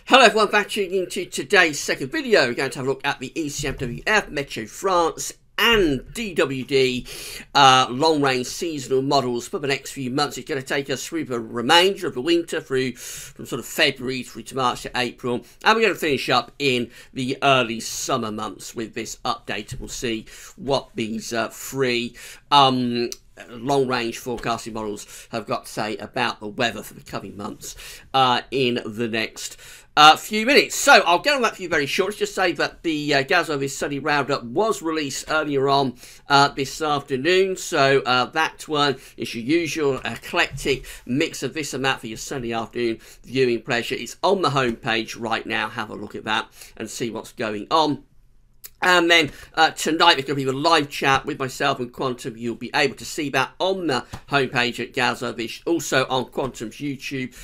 Hello everyone, back tuning into today's second video. We're going to have a look at the ECMWF, Meteo France and DWD long-range seasonal models for the next few months. It's going to take us through the remainder of the winter, from sort of February through to March to April, and we're going to finish up in the early summer months with this update, and we'll see what these three long-range forecasting models have got to say about the weather for the coming months in the next few minutes. So I'll get on that for you very short. Just say that the GWV Sunny Roundup was released earlier on this afternoon. So that one is your usual eclectic mix of this and that for your Sunday afternoon viewing pleasure. It's on the homepage right now. Have a look at that and see what's going on. And then tonight there's going to be a live chat with myself and Quantum. You'll be able to see that on the homepage at GWV, also on Quantum's YouTube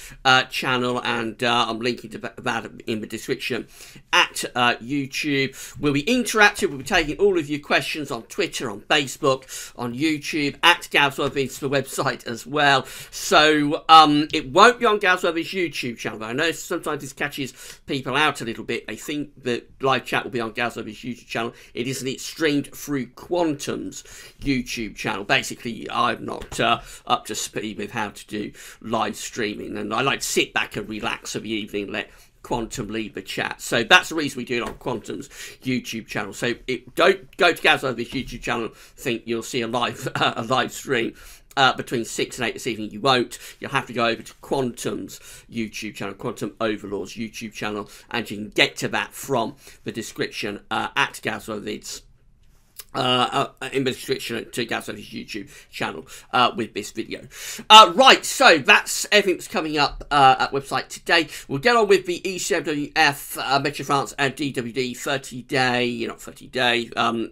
channel, and I'm linking to that in the description at YouTube. We'll be interactive. We'll be taking all of your questions on Twitter, on Facebook, on YouTube, at GWV's the website as well. So it won't be on GWV's YouTube channel, but I know sometimes this catches people out a little bit. They think that live chat will be on GWV's YouTube channel. It isn't. Streamed through Quantum's YouTube channel. Basically, I'm not up to speed with how to do live streaming, and I like to sit back and relax of the evening and let Quantum lead the chat. So that's the reason we do it on Quantum's YouTube channel. So don't go to GWV's YouTube channel think you'll see a live stream between 6 and 8 this evening. You won't. You'll have to go over to Quantum's YouTube channel, Quantum Overlord's YouTube channel, and you can get to that from the description at GWV's in the description to GWV's YouTube channel with this video. Right, so that's everything that's coming up at website today. We'll get on with the ECMWF, Meteo France and DWD 30-day,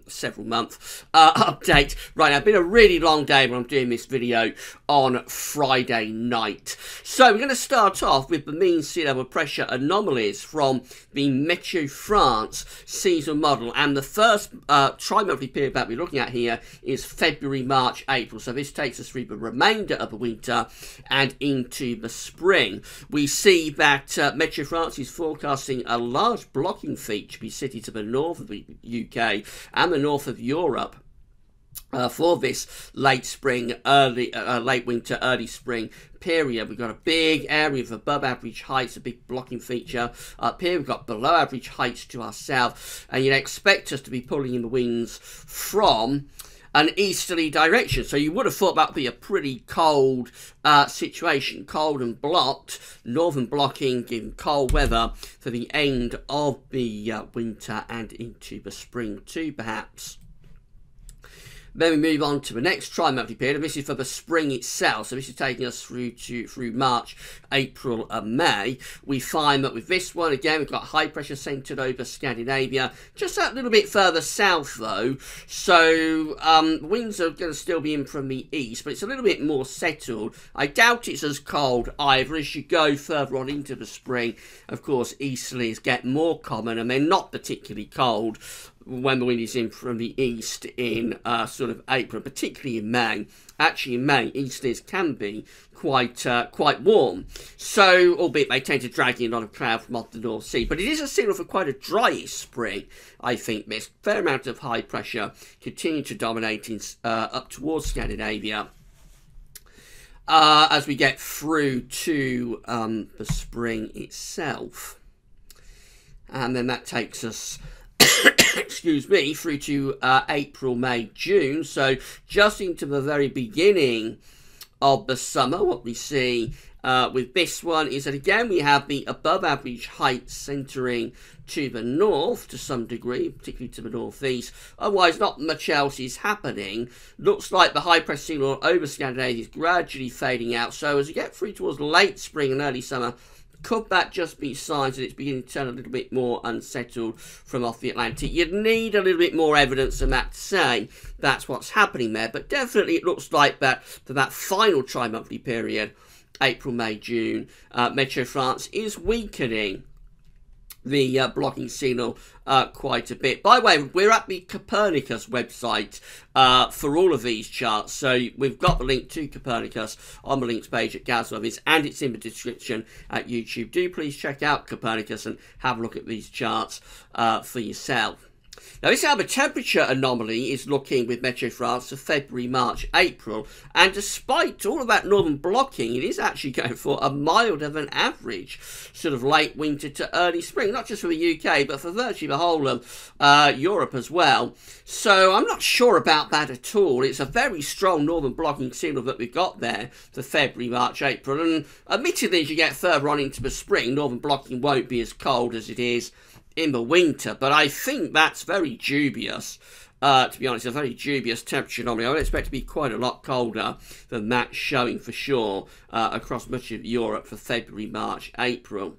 several month update. Right now, it's been a really long day when I'm doing this video on Friday night. So we're going to start off with the mean sea level pressure anomalies from the Meteo France seasonal model, and the first tri-monthly period that we're looking at here is February, March, April. So this takes us through the remainder of the winter and into the spring. We see that Meteo France is forecasting a large blocking feature to be sitting to the north of the UK and the north of Europe for this late spring, late winter, early spring period. We've got a big area of above average heights, a big blocking feature. Up here we've got below average heights to our south, and you'd expect us to be pulling in the winds from an easterly direction. So you would have thought that would be a pretty cold situation, cold and blocked, northern blocking, giving cold weather for the end of the winter and into the spring too, perhaps. Then we move on to the next tri-monthly period, and this is for the spring itself. So this is taking us through March, April and May. We find that with this one, again, we've got high pressure centred over Scandinavia, just a little bit further south though. So winds are going to still be in from the east, but it's a little bit more settled. I doubt it's as cold either. As you go further on into the spring, of course, easterlies get more common, and they're not particularly cold when the wind is in from the east in sort of April, particularly in May. Actually, in May, easterlies can be quite warm. So, albeit they tend to drag in a lot of cloud from off the North Sea. But it is a signal for quite a dryish spring, I think. There's a fair amount of high pressure continuing to dominate in, up towards Scandinavia as we get through to the spring itself. And then that takes us excuse me, through to April, May, June. So just into the very beginning of the summer, what we see with this one is that, again, we have the above average heights centering to the north to some degree, particularly to the northeast. Otherwise, not much else is happening. Looks like the high pressure signal over Scandinavia is gradually fading out. So as we get through towards late spring and early summer, could that just be signs that it's beginning to turn a little bit more unsettled from off the Atlantic? You'd need a little bit more evidence than that to say that's what's happening there. But definitely it looks like that for that final tri-monthly period, April, May, June, Meteo France is weakening. the blocking signal quite a bit. By the way, we're at the Copernicus website for all of these charts, so we've got the link to Copernicus on the links page at GWV, and it's in the description at YouTube. Do please check out Copernicus and have a look at these charts for yourself. Now, this is how the temperature anomaly is looking with Meteo France for February, March, April, and despite all of that northern blocking, it is actually going for a milder than average sort of late winter to early spring, not just for the UK, but for virtually the whole of Europe as well. So I'm not sure about that at all. It's a very strong northern blocking signal that we've got there for February, March, April, and admittedly, as you get further on into the spring, northern blocking won't be as cold as it is in the winter, but I think that's very dubious. To be honest, a very dubious temperature anomaly. I would expect to be quite a lot colder than that showing for sure across much of Europe for February, March, April.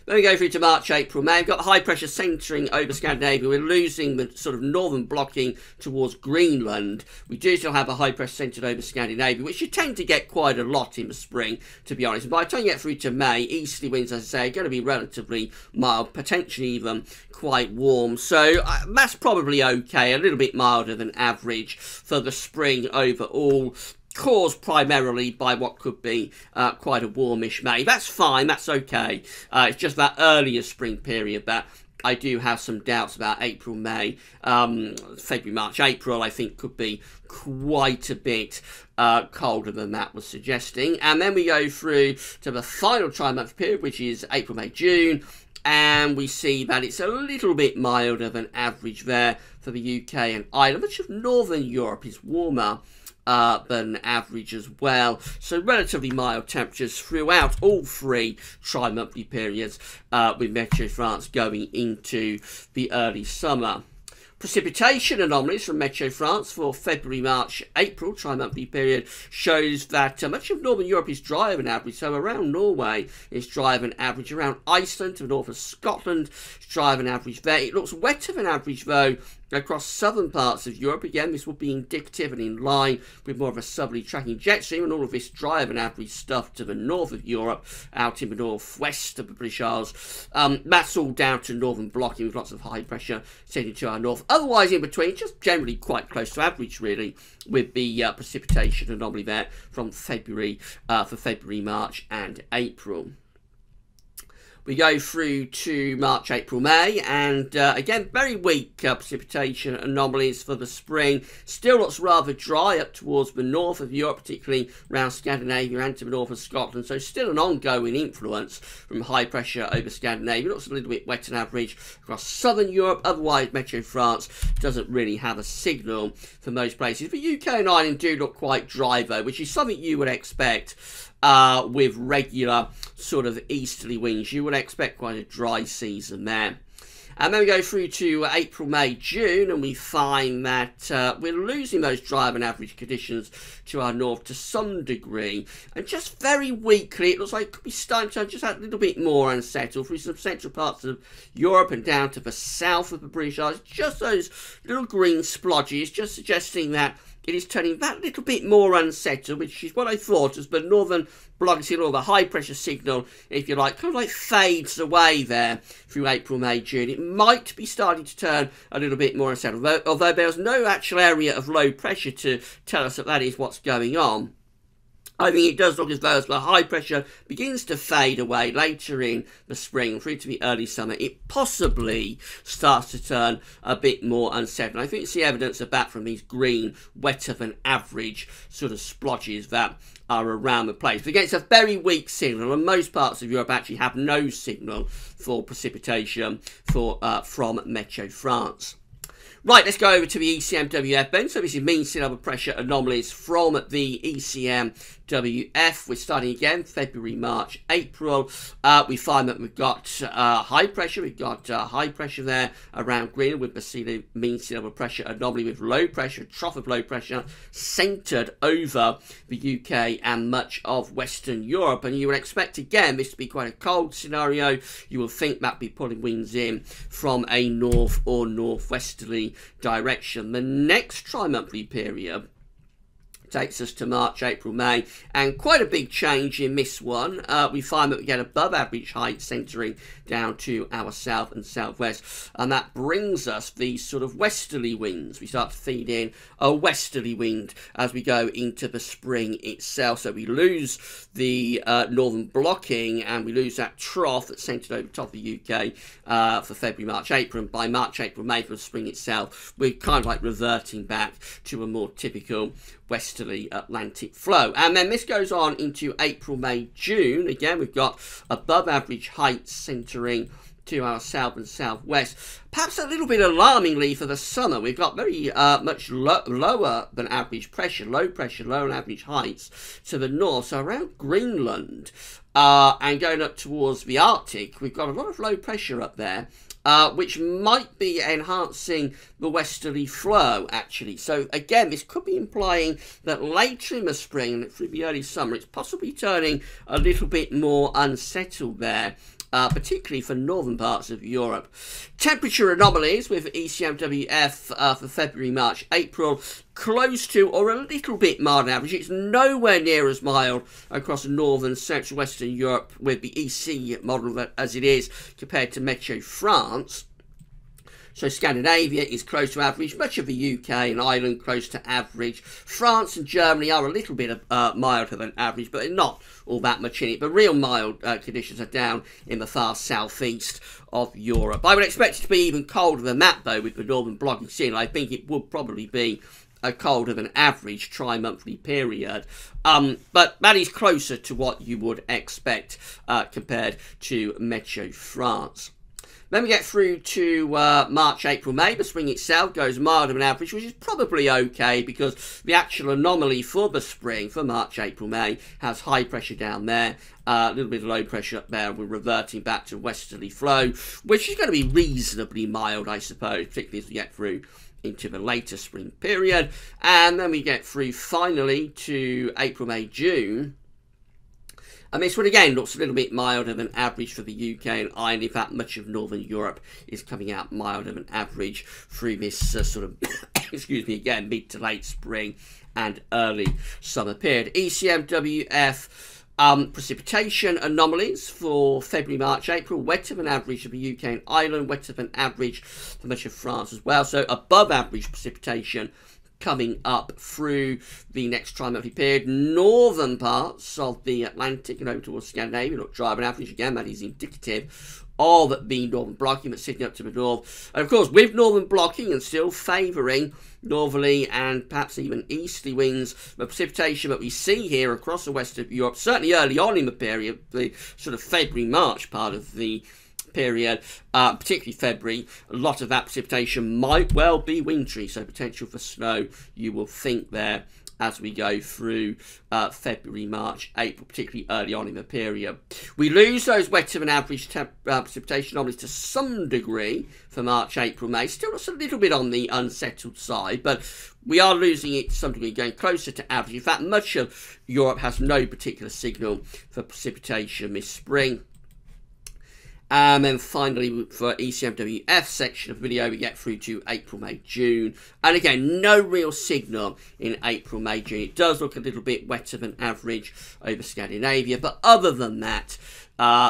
Then we go through to March, April, May. We've got the high pressure centering over Scandinavia. We're losing the sort of northern blocking towards Greenland. We do still have a high pressure centered over Scandinavia, which you tend to get quite a lot in the spring, to be honest. And by the time you get through to May, easterly winds, as I say, are going to be relatively mild, potentially even quite warm. So that's probably okay, a little bit milder than average for the spring overall, caused primarily by what could be quite a warmish May. That's fine, that's okay. It's just that earlier spring period that I do have some doubts about. April, May, February, March, April, I think could be quite a bit colder than that was suggesting. And then we go through to the final tri-month period, which is April, May, June. And we see that it's a little bit milder than average there for the UK and Ireland. Much of Northern Europe is warmer than average as well. So relatively mild temperatures throughout all three tri-monthly periods with Meteo France going into the early summer. Precipitation anomalies from Meteo France for February, March, April tri-monthly period shows that much of Northern Europe is drier than average. So around Norway is drier than average. Around Iceland to the north of Scotland is drier than average there. It looks wetter than average though across southern parts of Europe. Again, this will be indicative and in line with more of a southerly tracking jet stream, and all of this drier than average stuff to the north of Europe, out in the northwest of the British Isles. That's all down to northern blocking with lots of high pressure sending to our north. Otherwise, in between, just generally quite close to average, really, with the precipitation anomaly there from February, for February, March, and April. We go through to March, April, May, and again, very weak precipitation anomalies for the spring. Still looks rather dry up towards the north of Europe, particularly around Scandinavia and to the north of Scotland. So still an ongoing influence from high pressure over Scandinavia. Looks a little bit wetter than average across southern Europe. Otherwise, Meteo France doesn't really have a signal for most places. The UK and Ireland do look quite dry though, which is something you would expect with regular sort of easterly winds. You would expect quite a dry season there. And then we go through to April, May, June, and we find that we're losing those drier than average conditions to our north to some degree. And just very weakly, it looks like it could be starting to just a little bit more unsettled through some central parts of Europe and down to the south of the British Isles. Just those little green splodges, just suggesting that it is turning that little bit more unsettled, which is what I thought as the northern blocking signal, or the high pressure signal, if you like, kind of like fades away there through April, May, June. It might be starting to turn a little bit more unsettled, although there's no actual area of low pressure to tell us that that is what's going on. I think it does look as though as the high pressure begins to fade away later in the spring through to the early summer, it possibly starts to turn a bit more unsettled. I think it's the evidence of that from these green, wetter than average sort of splotches that are around the place. But again, it's a very weak signal, and most parts of Europe actually have no signal for precipitation from Meteo France. Right, let's go over to the ECMWF then. So this is mean sea level pressure anomalies from the ECMWF. We're starting again, February, March, April. We find that we've got high pressure. We've got high pressure there around Greenland with the mean sea level pressure anomaly with low pressure, trough of low pressure, centred over the UK and much of Western Europe. And you would expect, again, this to be quite a cold scenario. You will think that be pulling winds in from a north or northwesterly direction. The next tri-monthly period takes us to March, April, May, and quite a big change in this one. We find that we get above average height centering down to our south and southwest, and that brings us these sort of westerly winds. We start to feed in a westerly wind as we go into the spring itself, so we lose the northern blocking and we lose that trough that's centred over the top of the UK for February, March, April, and by March, April, May for the spring itself, we're kind of like reverting back to a more typical westerly Atlantic flow. And then this goes on into April, May, June. Again, we've got above average heights centering to our south and southwest. Perhaps a little bit alarmingly for the summer, we've got very much lower than average pressure, lower than average heights to the north. So around Greenland and going up towards the Arctic, we've got a lot of low pressure up there, which might be enhancing the westerly flow, actually. So again, this could be implying that later in the spring and through the early summer, it's possibly turning a little bit more unsettled there, particularly for northern parts of Europe. Temperature anomalies with ECMWF for February, March, April, close to or a little bit mild on average. It's nowhere near as mild across northern, central, western Europe with the EC model as it is compared to Meteo France. So Scandinavia is close to average, much of the UK and Ireland close to average. France and Germany are a little bit milder than average, but not all that much in it. But real mild conditions are down in the far southeast of Europe. I would expect it to be even colder than that, though, with the northern blocking scene. I think it would probably be a colder than average tri-monthly period. But that is closer to what you would expect compared to Meteo France. Then we get through to March, April, May. The spring itself goes milder than average, which is probably okay because the actual anomaly for the spring, for March, April, May, has high pressure down there, a little bit of low pressure up there. We're reverting back to westerly flow, which is going to be reasonably mild, I suppose, particularly as we get through into the later spring period. And then we get through finally to April, May, June. And this one again looks a little bit milder than average for the UK and Ireland. In fact, much of Northern Europe is coming out milder than average through this sort of, excuse me, again, mid to late spring and early summer period. ECMWF precipitation anomalies for February, March, April, wetter than average of the UK and Ireland, wetter than average for much of France as well. So above average precipitation coming up through the next tri-monthly period. Northern parts of the Atlantic and over towards Scandinavia look drier than average. Again, that is indicative of the northern blocking that's sitting up to the north. And of course, with northern blocking and still favouring northerly and perhaps even easterly winds, the precipitation that we see here across the west of Europe, certainly early on in the period, the sort of February-March part of the period, particularly February, a lot of that precipitation might well be wintry, so potential for snow you will think there as we go through February, March, April, particularly early on in the period. We lose those wetter than average precipitation anomalies to some degree for March, April, May. Still a little bit on the unsettled side, but we are losing it to some degree, going closer to average. In fact, much of Europe has no particular signal for precipitation this spring. And then finally, for ECMWF section of the video, we get through to April, May, June. And again, no real signal in April, May, June. It does look a little bit wetter than average over Scandinavia. But other than that,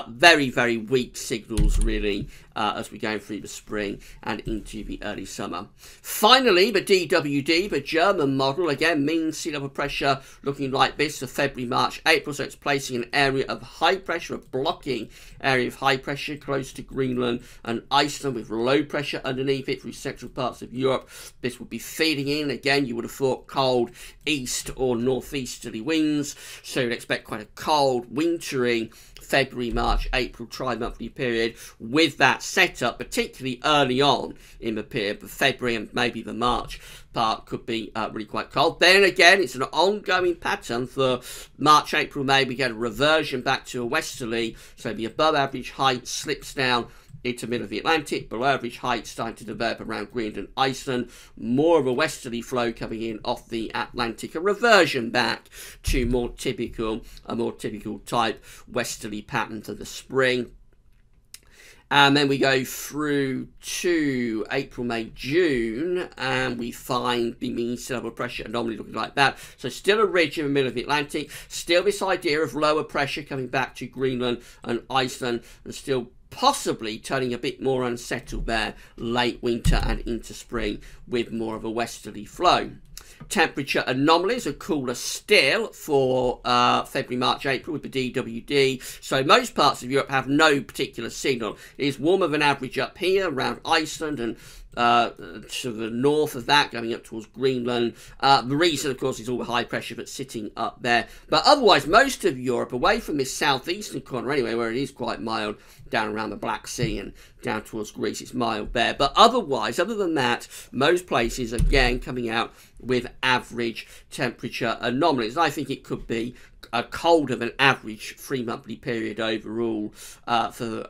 very, very weak signals, really, as we go through the spring and into the early summer. Finally, the DWD, the German model, again, mean sea level pressure looking like this for February, March, April. So it's placing an area of high pressure, a blocking area of high pressure close to Greenland and Iceland with low pressure underneath it through central parts of Europe. This would be feeding in, again, you would have thought cold east or northeasterly winds. So you'd expect quite a cold, wintry February, March, April tri-monthly period with that setup, particularly early on in the period. But February and maybe the March part could be really quite cold. Then again, it's an ongoing pattern for March, April, May. We get a reversion back to a westerly, so the above average height slips down into the middle of the Atlantic, below average height starting to develop around Greenland and Iceland, more of a westerly flow coming in off the Atlantic, a reversion back to a more typical type westerly pattern for the spring. And then we go through to April, May, June, and we find the mean sea level pressure anomaly looking like that. So still a ridge in the middle of the Atlantic, still this idea of lower pressure coming back to Greenland and Iceland, and still possibly turning a bit more unsettled there late winter and into spring with more of a westerly flow. Temperature anomalies are cooler still for February, March, April with the DWD. So most parts of Europe have no particular signal. It is warmer than average up here around Iceland and to the north of that, going up towards Greenland. The reason, of course, is all the high pressure that's sitting up there. But otherwise, most of Europe, away from this southeastern corner anyway, where it is quite mild, down around the Black Sea and down towards Greece, it's mild there. But otherwise, other than that, most places, again, coming out with average temperature anomalies. I think it could be a colder than average 3-monthly period overall for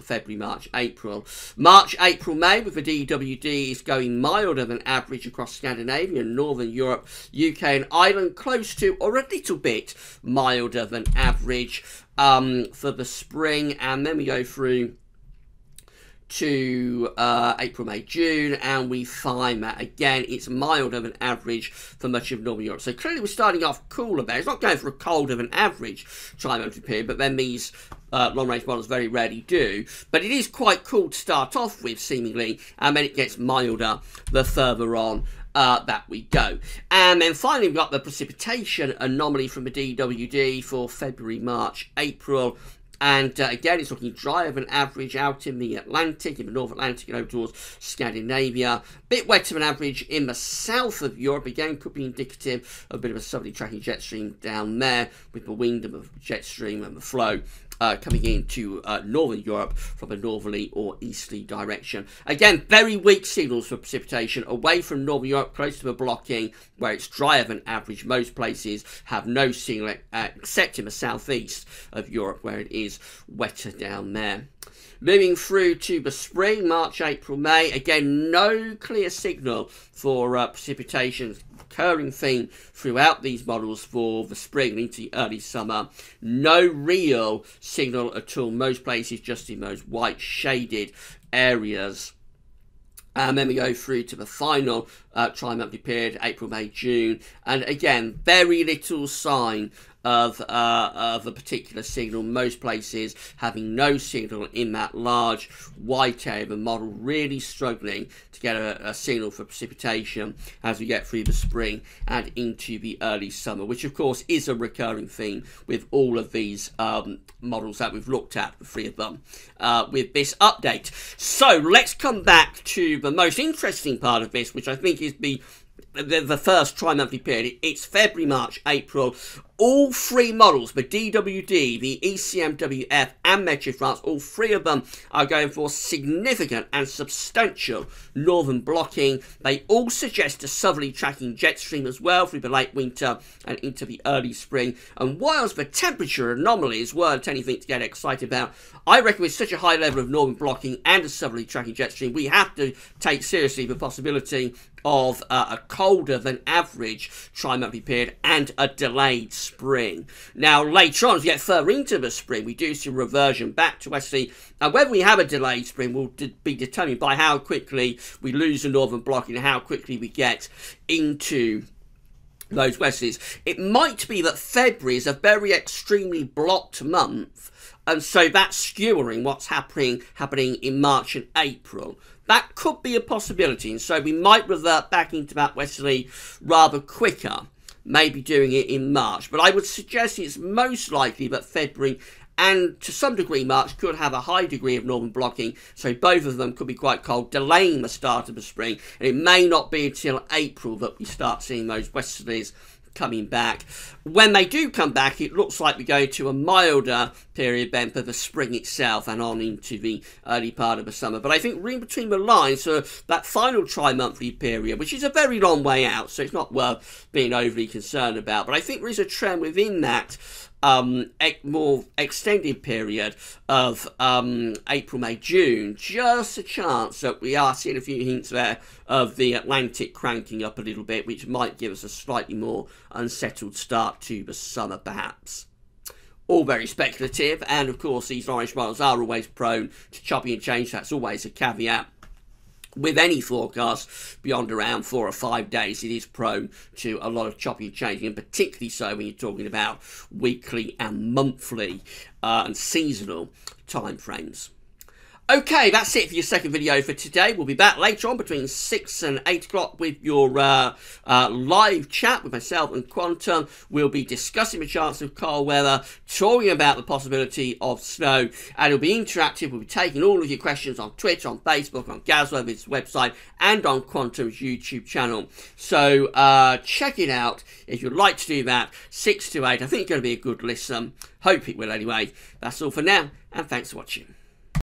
February, March, April. March, April, May with the DWD is going milder than average across Scandinavia and Northern Europe, UK and Ireland, close to or a little bit milder than average for the spring. And then we go through to April, May, June, and we find that again it's milder than average for much of Northern Europe. So clearly we're starting off cooler there. It's not going for a colder than average tri-monthly period, but then these long-range models very rarely do. But it is quite cool to start off with, seemingly, and then it gets milder the further on that we go. And then finally we've got the precipitation anomaly from the DWD for February, March, April. And again, it's looking drier than average out in the Atlantic, in the North Atlantic and over towards Scandinavia. Bit wetter than average in the south of Europe. Again, could be indicative of a bit of a southerly tracking jet stream down there with the wind and the jet stream and the flow coming into Northern Europe from a northerly or easterly direction. Again, very weak signals for precipitation away from Northern Europe, close to the blocking, where it's drier than average. Most places have no signal except in the southeast of Europe, where it is wetter down there. Moving through to the spring, March, April, May. Again, no clear signal for precipitation. Recurring theme throughout these models for the spring into the early summer. No real signal at all. Most places just in those white shaded areas. And then we go through to the final tri-monthly period, April, May, June. And again, very little sign of a particular signal. Most places having no signal in that large white area. The model really struggling to get a signal for precipitation as we get through the spring and into the early summer, which of course is a recurring theme with all of these models that we've looked at, the 3 of them, with this update. So let's come back to the most interesting part of this, which I think is the first tri-monthly period. It's February, March, April. All 3 models, the DWD, the ECMWF and Meteo France, all 3 of them are going for significant and substantial northern blocking. They all suggest a southerly tracking jet stream as well through the late winter and into the early spring. And whilst the temperature anomalies weren't anything to get excited about, I reckon with such a high level of northern blocking and a southerly tracking jet stream, we have to take seriously the possibility of a colder than average tri-monthly period and a delayed spring. Now later on, as we get further into the spring, we do see reversion back to westerly, and whether we have a delayed spring will be determined by how quickly we lose the northern blocking and how quickly we get into those westerlies. It might be that February is a very extremely blocked month, and so that's skewering what's happening in March and April. That could be a possibility, and so we might revert back into that westerly rather quicker, maybe doing it in March. But I would suggest it's most likely that February and to some degree March could have a high degree of northern blocking, so both of them could be quite cold, delaying the start of the spring, and it may not be until April that we start seeing those westerlies coming back. When they do come back, it looks like we go to a milder period then for the spring itself and on into the early part of the summer. But I think reading between the lines, so that final tri-monthly period, which is a very long way out, so it's not worth being overly concerned about, but I think there is a trend within that more extended period of April, May, June, just a chance that we are seeing a few hints there of the Atlantic cranking up a little bit, which might give us a slightly more unsettled start to the summer perhaps. all very speculative, and of course these long-range models are always prone to chopping and change. That's always a caveat. With any forecast beyond around 4 or 5 days, it is prone to a lot of chopping and changing, and particularly so when you're talking about weekly and monthly and seasonal time frames. Okay, that's it for your second video for today. We'll be back later on between 6 and 8 o'clock with your live chat with myself and Quantum. We'll be discussing the chance of cold weather, talking about the possibility of snow, and it'll be interactive. We'll be taking all of your questions on Twitter, on Facebook, on GWV's website, and on Quantum's YouTube channel. So check it out if you'd like to do that. 6 to 8, I think it's going to be a good listen. Hope it will anyway. That's all for now, and thanks for watching.